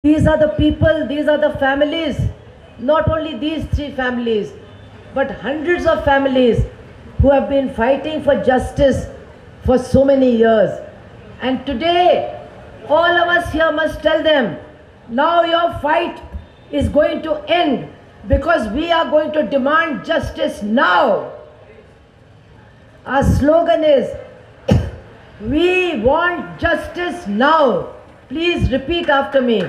These are the people, these are the families, not only these three families, but hundreds of families who have been fighting for justice for so many years. And today, all of us here must tell them, now your fight is going to end because we are going to demand justice now. Our slogan is, we want justice now. Please repeat after me.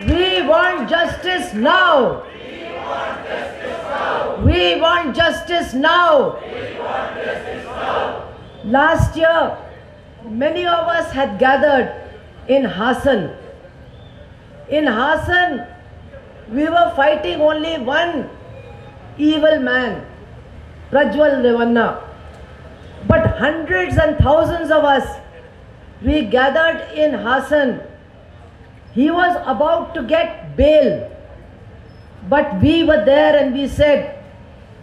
We want justice now. We want justice now. We want justice now. We want justice now. Last year, many of us had gathered in Hassan. In Hassan, we were fighting only one evil man, Prajwal Revanna. But hundreds and thousands of us, we gathered in Hassan. He was about to get bail, but we were there and we said,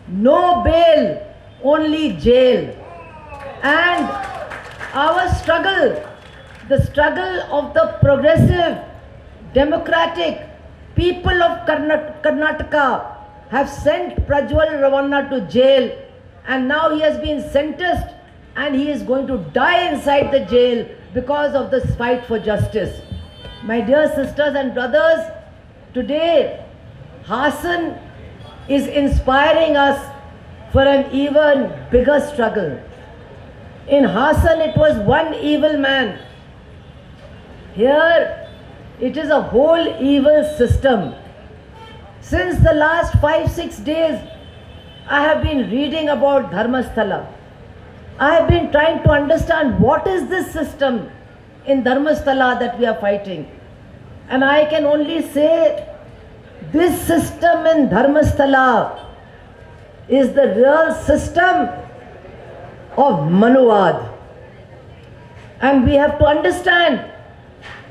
no bail, only jail. And our struggle, the struggle of the progressive, democratic people of Karnataka have sent Prajwal Revanna to jail, and now he has been sentenced and he is going to die inside the jail because of this fight for justice. My dear sisters and brothers, today Hassan is inspiring us for an even bigger struggle. In Hassan it was one evil man. Here it is a whole evil system. Since the last 5-6 days, I have been reading about Dharmasthala. I have been trying to understand what is this system in Dharmasthala that we are fighting. And I can only say this system in Dharmasthala is the real system of Manuvad. And we have to understand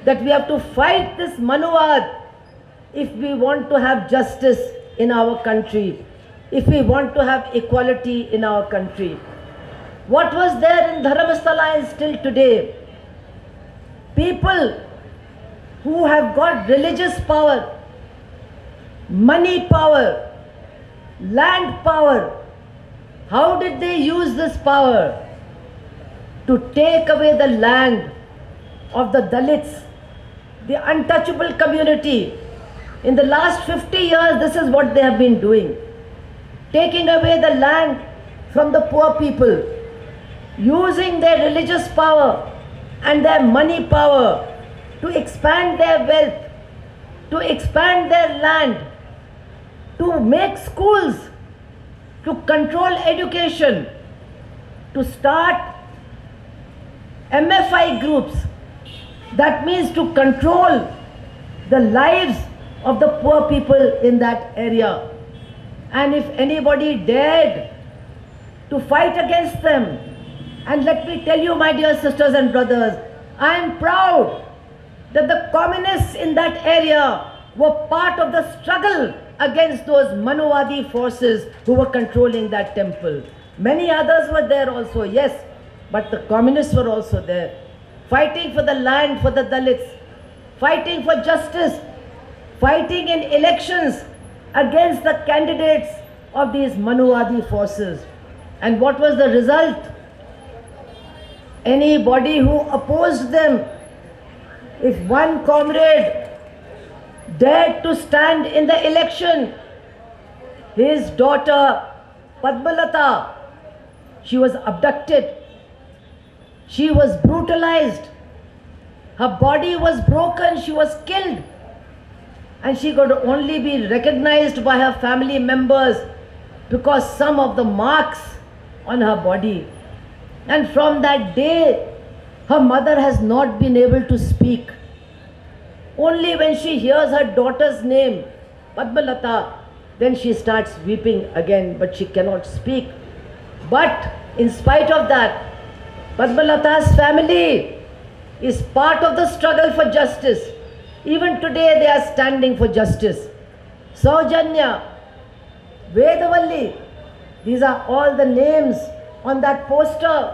that we have to fight this Manuvad if we want to have justice in our country, if we want to have equality in our country. What was there in Dharmasthala is still today. People who have got religious power, money power, land power, how did they use this power? To take away the land of the Dalits, the untouchable community. In the last 50 years, this is what they have been doing. Taking away the land from the poor people, using their religious power and their money power to expand their wealth, to expand their land, to make schools, to control education, to start MFI groups. That means to control the lives of the poor people in that area. And if anybody dared to fight against them, and let me tell you, my dear sisters and brothers, I am proud that the communists in that area were part of the struggle against those Manuvadi forces who were controlling that temple. Many others were there also, yes, but the communists were also there, fighting for the land for the Dalits, fighting for justice, fighting in elections against the candidates of these Manuvadi forces. And what was the result? Anybody who opposed them, if one comrade dared to stand in the election, his daughter Padmalata, she was abducted, she was brutalized, her body was broken, she was killed, and she could only be recognized by her family members because some of the marks on her body. And from that day, her mother has not been able to speak. Only when she hears her daughter's name, Padmalata, then she starts weeping again, but she cannot speak. But in spite of that, Padmalata's family is part of the struggle for justice. Even today they are standing for justice. Saujanya, Vedavalli, these are all the names on that poster.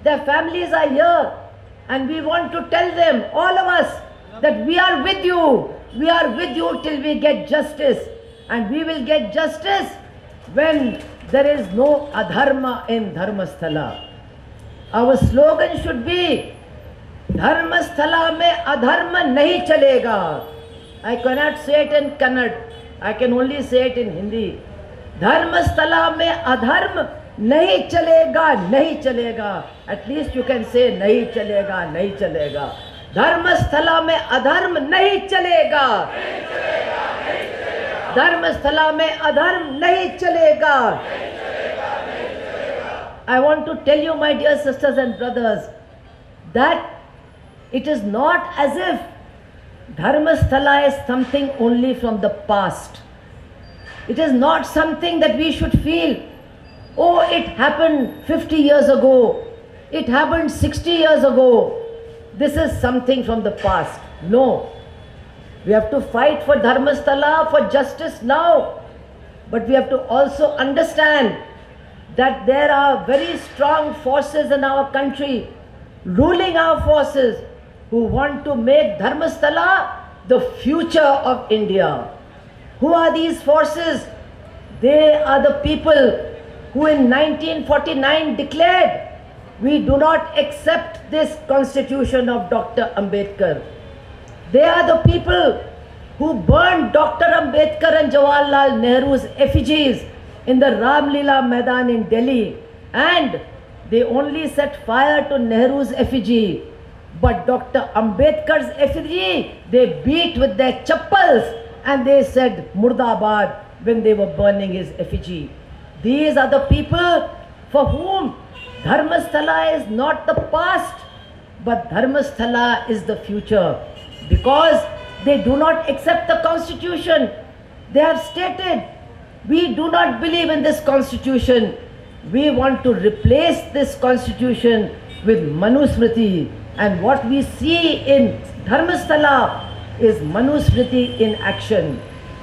Their families are here, and we want to tell them, all of us, that we are with you. we are with you till we get justice. And we will get justice when there is no adharma in Dharmasthala. Our slogan should be, Dharmasthala mein adharma nahi chalega. I cannot say it in Kannada. I can only say it in Hindi. Dharmasthala mein adharma nahi chalega, nahi chalega. At least you can say nahi chalega, nahi chalega. Dharmasthala mein adharma nahi chalega. Dharmasthala mein adharma nahi chalega. I want to tell you, my dear sisters and brothers, that it is not as if Dharmasthala is something only from the past. It is not something that we should feel, oh, it happened 50 years ago, it happened 60 years ago. This is something from the past. No. We have to fight for Dharmasthala, for justice now. But we have to also understand that there are very strong forces in our country, ruling our forces, who want to make Dharmasthala the future of India. Who are these forces? They are the people who in 1949 declared, we do not accept this constitution of Dr. Ambedkar. They are the people who burned Dr. Ambedkar and Jawaharlal Nehru's effigies in the Ram Leela Maidan in Delhi, and they only set fire to Nehru's effigy. But Dr. Ambedkar's effigy, they beat with their chappals and they said Murdabad when they were burning his effigy. These are the people for whom Dharmasthala is not the past, but Dharmasthala is the future. Because they do not accept the constitution. They have stated, we do not believe in this constitution. We want to replace this constitution with Manusmriti. And what we see in Dharmasthala is Manusmriti in action.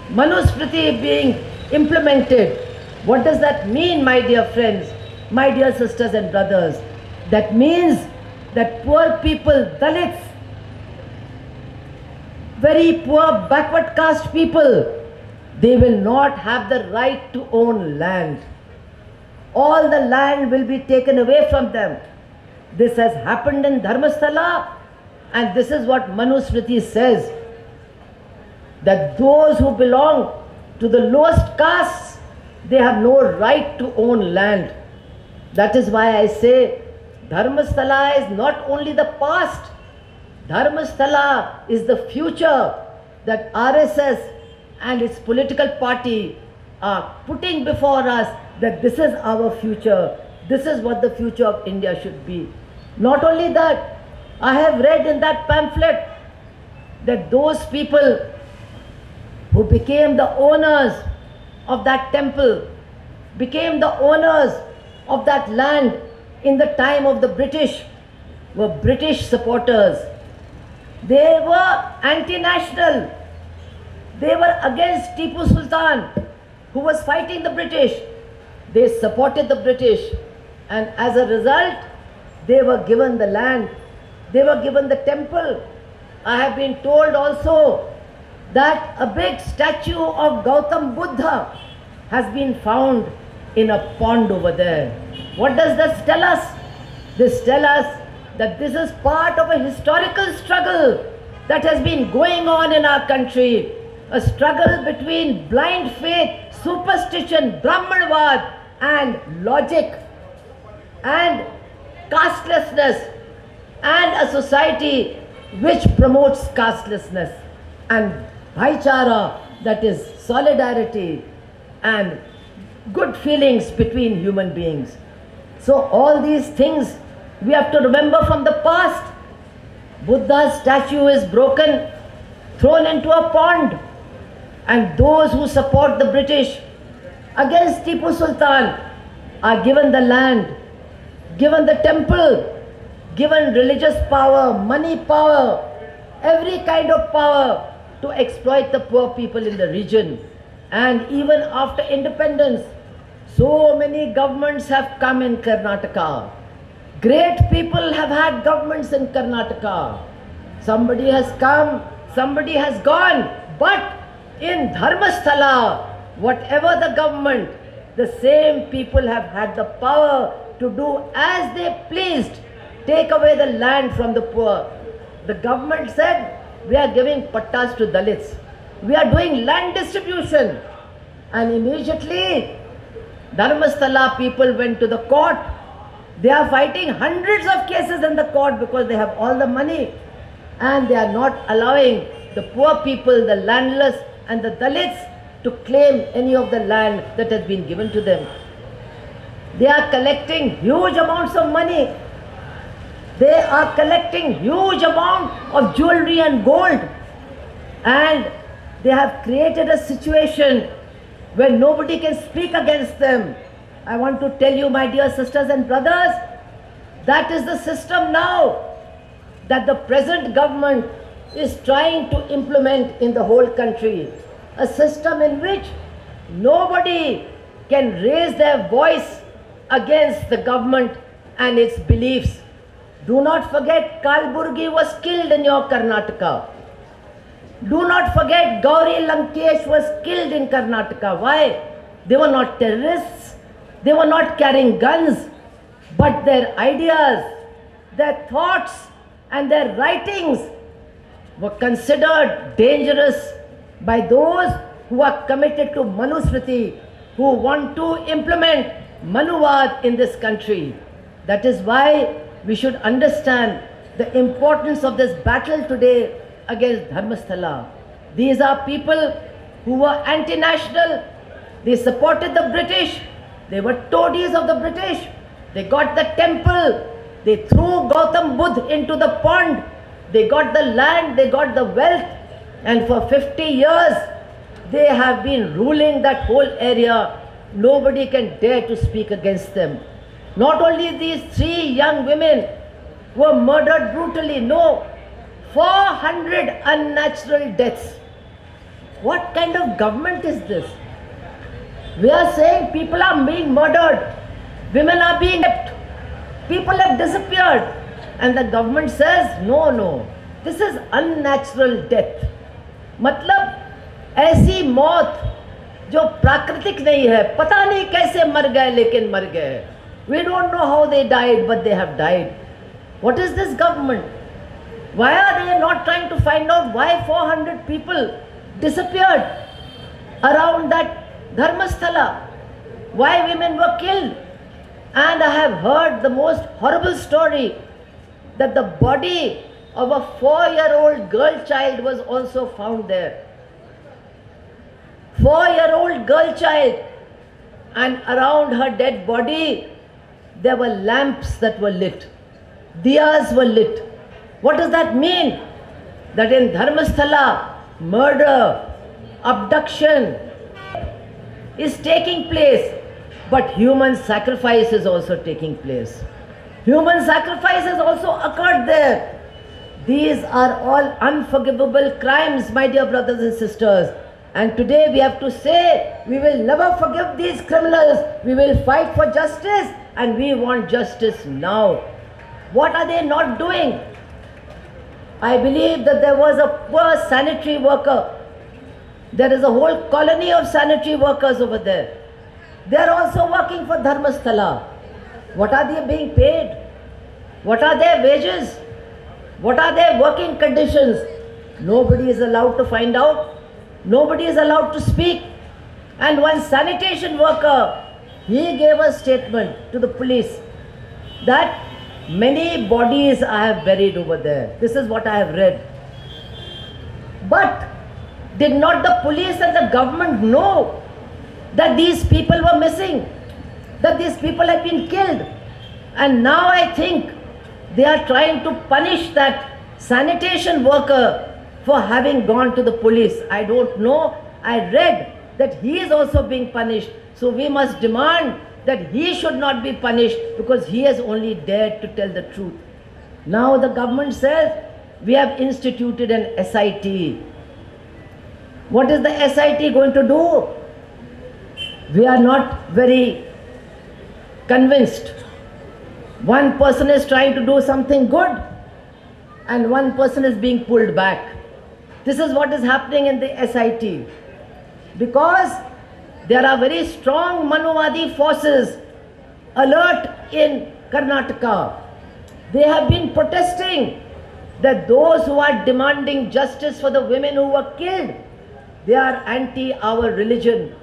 Manusmriti being implemented. What does that mean, my dear friends, my dear sisters and brothers? That means that poor people, Dalits, very poor backward caste people, they will not have the right to own land. All the land will be taken away from them. This has happened in Dharmasthala, and this is what Manusmriti says, that those who belong to the lowest castes, they have no right to own land. That is why I say Dharmasthala is not only the past, Dharmasthala is the future that RSS and its political party are putting before us, that this is our future, this is what the future of India should be. Not only that, I have read in that pamphlet that those people who became the owners of that temple, became the owners of that land in the time of the British, were British supporters. They were anti-national. They were against Tipu Sultan, who was fighting the British. They supported the British, and as a result, they were given the land, they were given the temple. I have been told also that a big statue of Gautam Buddha has been found in a pond over there. What does this tell us? This tells us that this is part of a historical struggle that has been going on in our country. A struggle between blind faith, superstition, Brahmanvad, and logic, and castelessness, and a society which promotes castelessness, and bhaichara, that is solidarity and good feelings between human beings. So all these things we have to remember from the past. Buddha's statue is broken, thrown into a pond, and those who support the British against Tipu Sultan are given the land, given the temple, given religious power, money power, every kind of power to exploit the poor people in the region. And even after independence, so many governments have come in Karnataka. Great people have had governments in Karnataka. Somebody has come, somebody has gone, But in Dharmasthala, whatever the government, the same people have had the power to do as they pleased, take away the land from the poor. The government said, we are giving pattas to Dalits. We are doing land distribution. And immediately, Dharmasthala people went to the court. They are fighting hundreds of cases in the court because they have all the money. And they are not allowing the poor people, the landless and the Dalits to claim any of the land that has been given to them. They are collecting huge amounts of money. They are collecting huge amount of jewelry and gold. And they have created a situation where nobody can speak against them. I want to tell you, my dear sisters and brothers, that is the system now that the present government is trying to implement in the whole country. A system in which nobody can raise their voice against the government and its beliefs. Do not forget, Kalburgi was killed in your Karnataka. Do not forget, Gauri Lankesh was killed in Karnataka. Why? They were not terrorists. They were not carrying guns. But their ideas, their thoughts and their writings were considered dangerous by those who are committed to Manusmriti, who want to implement Manuvad in this country. That is why we should understand the importance of this battle today against Dharmasthala. These are people who were anti-national. They supported the British. They were toadies of the British. They got the temple. They threw Gautam Buddha into the pond. They got the land. They got the wealth. And for 50 years, they have been ruling that whole area. Nobody can dare to speak against them. Not only these 3 young women were murdered brutally, no, 400 unnatural deaths. What kind of government is this? We are saying people are being murdered, women are being raped, people have disappeared, and the government says, no, no, this is unnatural death. मतलब ऐसी मौत जो प्राकृतिक नहीं है, पता नहीं कैसे मर गए लेकिन मर गए. We don't know how they died, but they have died. What is this government? Why are they not trying to find out why 400 people disappeared around that Dharmasthala? Why women were killed? And I have heard the most horrible story that the body of a 4-year-old girl child was also found there. 4-year-old girl child, and around her dead body there were lamps that were lit, diyas were lit. What does that mean? That in Dharmasthala, murder, abduction is taking place, but human sacrifice is also taking place. Human sacrifice has also occurred there. These are all unforgivable crimes, my dear brothers and sisters. And today we have to say, we will never forgive these criminals. We will fight for justice, and we want justice now. What are they not doing? I believe that there was a poor sanitary worker. There is a whole colony of sanitary workers over there. They are also working for Dharmasthala. What are they being paid? What are their wages? What are their working conditions? Nobody is allowed to find out. Nobody is allowed to speak. And one sanitation worker, he gave a statement to the police that many bodies I have buried over there. This is what I have read. But did not the police and the government know that these people were missing, that these people have been killed? And now I think they are trying to punish that sanitation worker for having gone to the police. I don't know. I read that he is also being punished. So we must demand that he should not be punished because he has only dared to tell the truth. Now the government says we have instituted an SIT. What is the SIT going to do? We are not very convinced. One person is trying to do something good and one person is being pulled back. This is what is happening in the SIT. Because there are very strong Manuvadi forces alert in Karnataka. They have been protesting that those who are demanding justice for the women who were killed, they are anti our religion.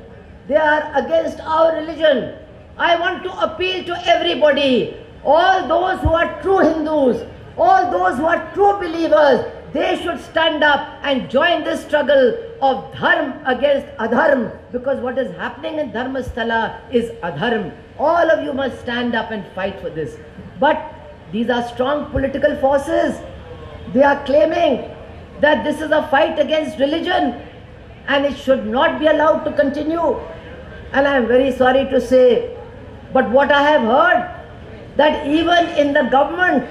They are against our religion. I want to appeal to everybody, all those who are true Hindus, all those who are true believers, they should stand up and join this struggle of dharma against adharma, because what is happening in Dharmasthala is adharma. All of you must stand up and fight for this. But these are strong political forces. They are claiming that this is a fight against religion and it should not be allowed to continue. And I am very sorry to say, but what I have heard, that even in the government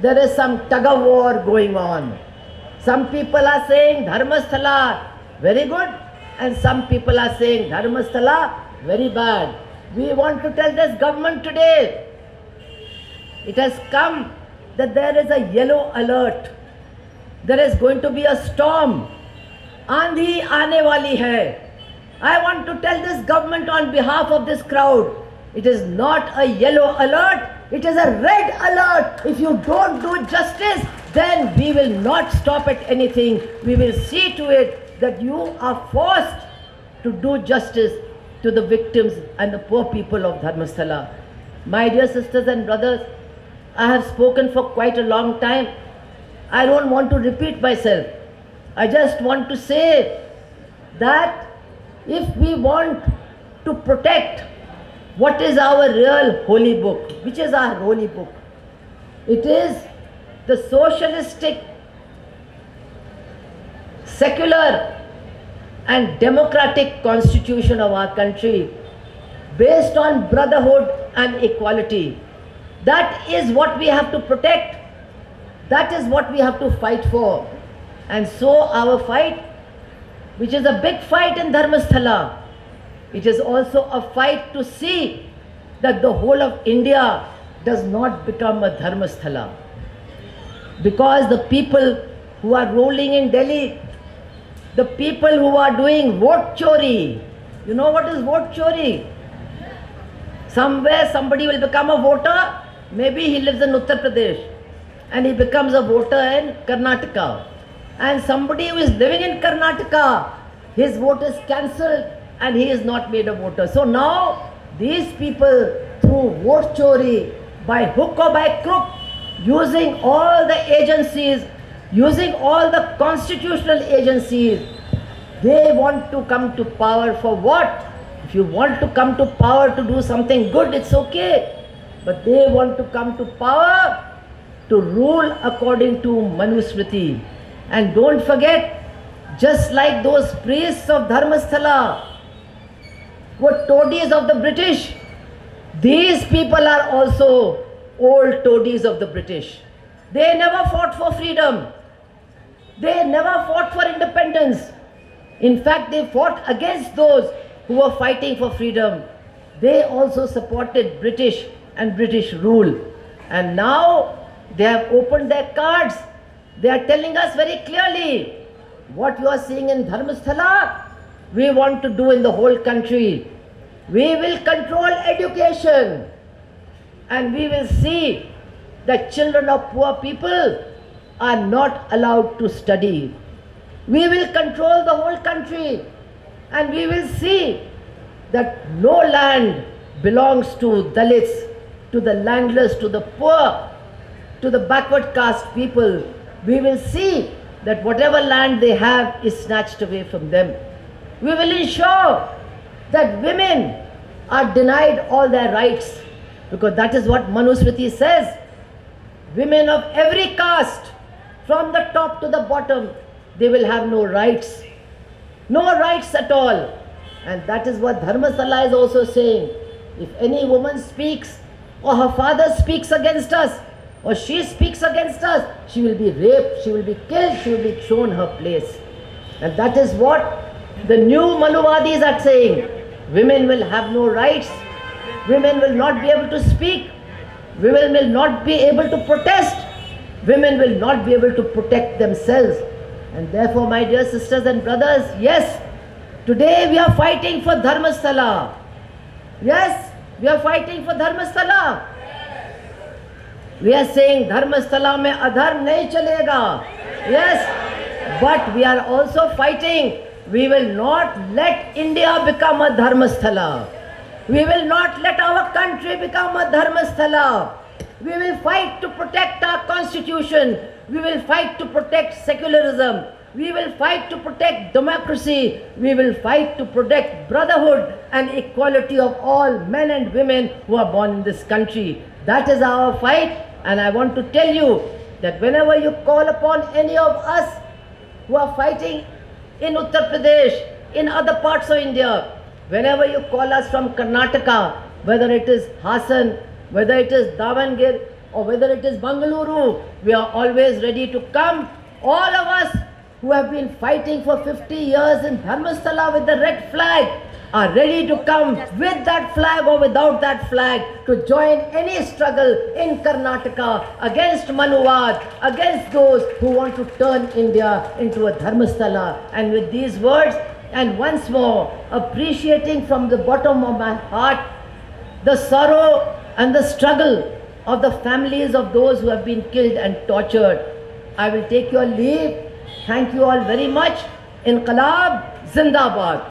there is some tug of war going on. Some people are saying Dharmasthala very good, and some people are saying Dharmasthala very bad. We want to tell this government today, it has come that there is a yellow alert. There is going to be a storm. Aandhi aane wali hai. I want to tell this government on behalf of this crowd, it is not a yellow alert, it is a red alert. If you don't do justice, then we will not stop at anything. We will see to it that you are forced to do justice to the victims and the poor people of Dharmasthala. My dear sisters and brothers, I have spoken for quite a long time. I don't want to repeat myself. I just want to say that if we want to protect what is our real holy book, which is our holy book, it is the socialistic, secular and democratic constitution of our country based on brotherhood and equality. That is what we have to protect. That is what we have to fight for. And so our fight, which is a big fight in Dharmasthala, it is also a fight to see that the whole of India does not become a Dharmasthala. Because the people who are ruling in Delhi, the people who are doing vote chori, you know what is vote chori? Somewhere somebody will become a voter, maybe he lives in Uttar Pradesh and he becomes a voter in Karnataka. And somebody who is living in Karnataka, his vote is cancelled and he is not made a voter. So now these people, through vote chori, by hook or by crook, using all the agencies, using all the constitutional agencies, they want to come to power for what? If you want to come to power to do something good, it's okay. But they want to come to power to rule according to Manusmriti. And don't forget, just like those priests of Dharmasthala were toadies of the British, these people are also old toadies of the British. They never fought for freedom. They never fought for independence. In fact, they fought against those who were fighting for freedom. They also supported British and British rule. And now they have opened their cards. They are telling us very clearly, what you are seeing in Dharmasthala, we want to do in the whole country. We will control education and we will see that children of poor people are not allowed to study. We will control the whole country and we will see that no land belongs to Dalits, to the landless, to the poor, to the backward caste people. We will see that whatever land they have is snatched away from them. We will ensure that women are denied all their rights, because that is what Manusmriti says. Women of every caste, from the top to the bottom, they will have no rights. No rights at all. And that is what Dharmasthala is also saying. If any woman speaks, or her father speaks against us, or she speaks against us, she will be raped, she will be killed, she will be shown her place. And that is what the new Manuvadis are saying. Women will have no rights. Women will not be able to speak. Women will not be able to protest. Women will not be able to protect themselves. And therefore, my dear sisters and brothers, yes, today we are fighting for Dharmasthala. Yes, we are fighting for Dharmasthala. We are saying Dharmasthala mein adharm nahi chalega. Yes, but we are also fighting. We will not let India become a Dharmasthala. We will not let our country become a Dharmasthala. We will fight to protect our constitution. We will fight to protect secularism. We will fight to protect democracy. We will fight to protect brotherhood and equality of all men and women who are born in this country. That is our fight, and I want to tell you that whenever you call upon any of us who are fighting in Uttar Pradesh, in other parts of India, whenever you call us from Karnataka, whether it is Hassan, whether it is Davangere, or whether it is Bangalore, we are always ready to come. All of us who have been fighting for 50 years in Dharmasthala with the red flag are ready to come with that flag or without that flag to join any struggle in Karnataka against Manuvad, against those who want to turn India into a Dharmasthala. And with these words, and once more appreciating from the bottom of my heart the sorrow and the struggle of the families of those who have been killed and tortured, I will take your leave. Thank you all very much. Inqilab Zindabad.